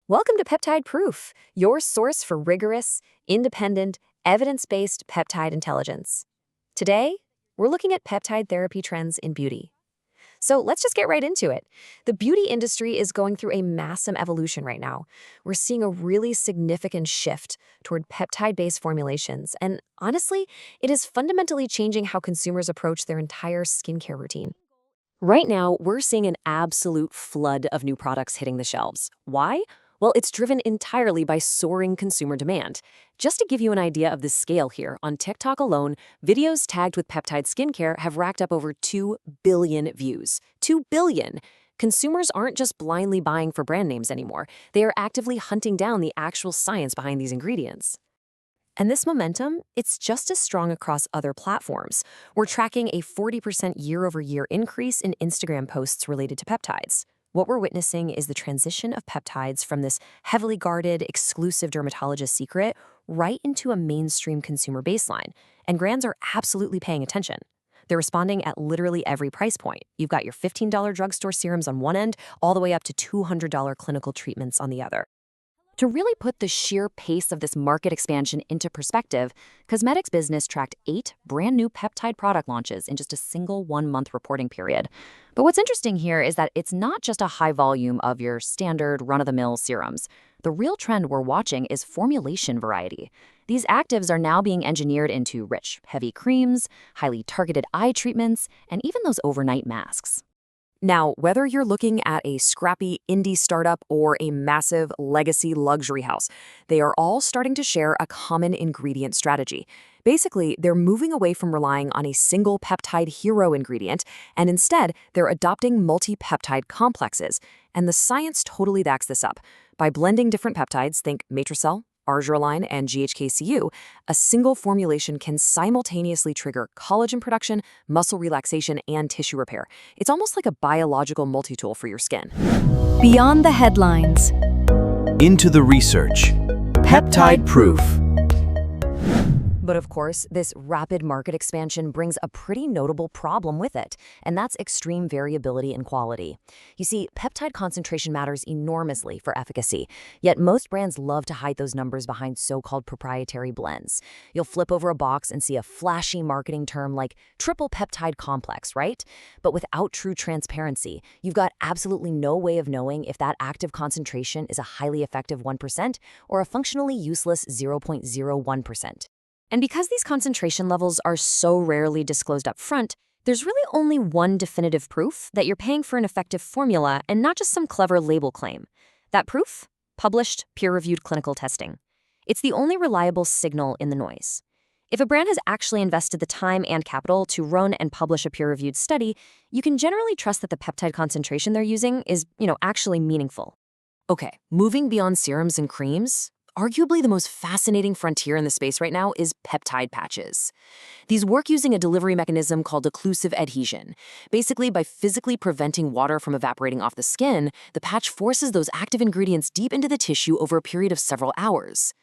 Welcome to Peptide-proof, your source for rigorous, independent, evidence-based peptide intelligence. Today, we're looking at peptide therapy trends in beauty. So let's just get right into it. The beauty industry is going through a massive evolution right now. We're seeing a really significant shift toward peptide-based formulations, and honestly, it is fundamentally changing how consumers approach their entire skincare routine. Right now, we're seeing an absolute flood of new products hitting the shelves. Why? Well, it's driven entirely by soaring consumer demand. Just to give you an idea of the scale here, on TikTok alone, videos tagged with peptide skincare have racked up over 2 billion views. 2 billion! Consumers aren't just blindly buying for brand names anymore. They are actively hunting down the actual science behind these ingredients. And this momentum, it's just as strong across other platforms. We're tracking a 40% year-over-year increase in Instagram posts related to peptides. What we're witnessing is the transition of peptides from this heavily guarded, exclusive dermatologist secret right into a mainstream consumer baseline. And brands are absolutely paying attention. They're responding at literally every price point. You've got your $15 drugstore serums on one end, all the way up to $200 clinical treatments on the other. To really put the sheer pace of this market expansion into perspective, Cosmetics Business tracked 8 brand new peptide product launches in just a single one-month reporting period. But what's interesting here is that it's not just a high volume of your standard run-of-the-mill serums. The real trend we're watching is formulation variety. These actives are now being engineered into rich, heavy creams, highly targeted eye treatments, and even those overnight masks. Now, whether you're looking at a scrappy indie startup or a massive legacy luxury house, they are all starting to share a common ingredient strategy. Basically, they're moving away from relying on a single peptide hero ingredient, and instead, they're adopting multi-peptide complexes. And the science totally backs this up. By blending different peptides, think Matricel, Argireline, and GHKCU, a single formulation can simultaneously trigger collagen production, muscle relaxation, and tissue repair. It's almost like a biological multi-tool for your skin. Beyond the headlines. Into the research. Peptide-proof. But of course, this rapid market expansion brings a pretty notable problem with it, and that's extreme variability in quality. You see, peptide concentration matters enormously for efficacy, yet most brands love to hide those numbers behind so-called proprietary blends. You'll flip over a box and see a flashy marketing term like triple peptide complex, right? But without true transparency, you've got absolutely no way of knowing if that active concentration is a highly effective 1% or a functionally useless 0.01%. And because these concentration levels are so rarely disclosed up front, there's really only one definitive proof that you're paying for an effective formula and not just some clever label claim. That proof? Published, peer-reviewed clinical testing. It's the only reliable signal in the noise. If a brand has actually invested the time and capital to run and publish a peer-reviewed study, you can generally trust that the peptide concentration they're using is, actually meaningful. Okay, moving beyond serums and creams, arguably the most fascinating frontier in the space right now is peptide patches. These work using a delivery mechanism called occlusive adhesion. Basically, by physically preventing water from evaporating off the skin, the patch forces those active ingredients deep into the tissue over a period of several hours.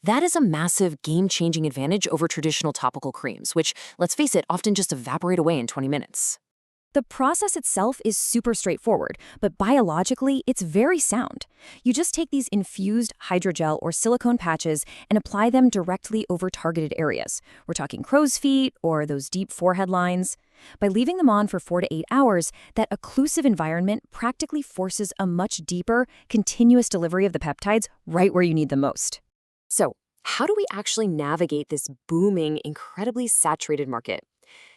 That is a massive, game-changing advantage over traditional topical creams, which, let's face it, often just evaporate away in 20 minutes. The process itself is super straightforward, but biologically, it's very sound. You just take these infused hydrogel or silicone patches and apply them directly over targeted areas. We're talking crow's feet or those deep forehead lines. By leaving them on for 4 to 8 hours, that occlusive environment practically forces a much deeper, continuous delivery of the peptides right where you need them most. So, how do we actually navigate this booming, incredibly saturated market?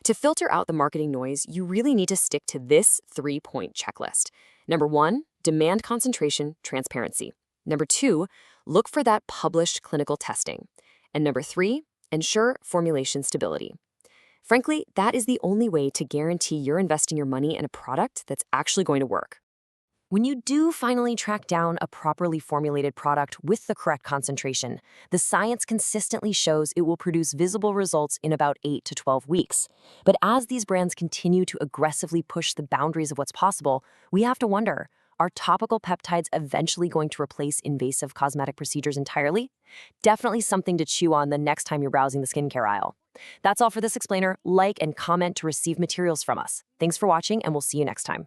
To filter out the marketing noise, you really need to stick to this 3-point checklist. Number 1, demand concentration transparency. Number 2, look for that published clinical testing. And number 3, ensure formulation stability. Frankly, that is the only way to guarantee you're investing your money in a product that's actually going to work. When you do finally track down a properly formulated product with the correct concentration, the science consistently shows it will produce visible results in about 8 to 12 weeks. But as these brands continue to aggressively push the boundaries of what's possible, we have to wonder, are topical peptides eventually going to replace invasive cosmetic procedures entirely? Definitely something to chew on the next time you're browsing the skincare aisle. That's all for this explainer. Like and comment to receive materials from us. Thanks for watching, and we'll see you next time.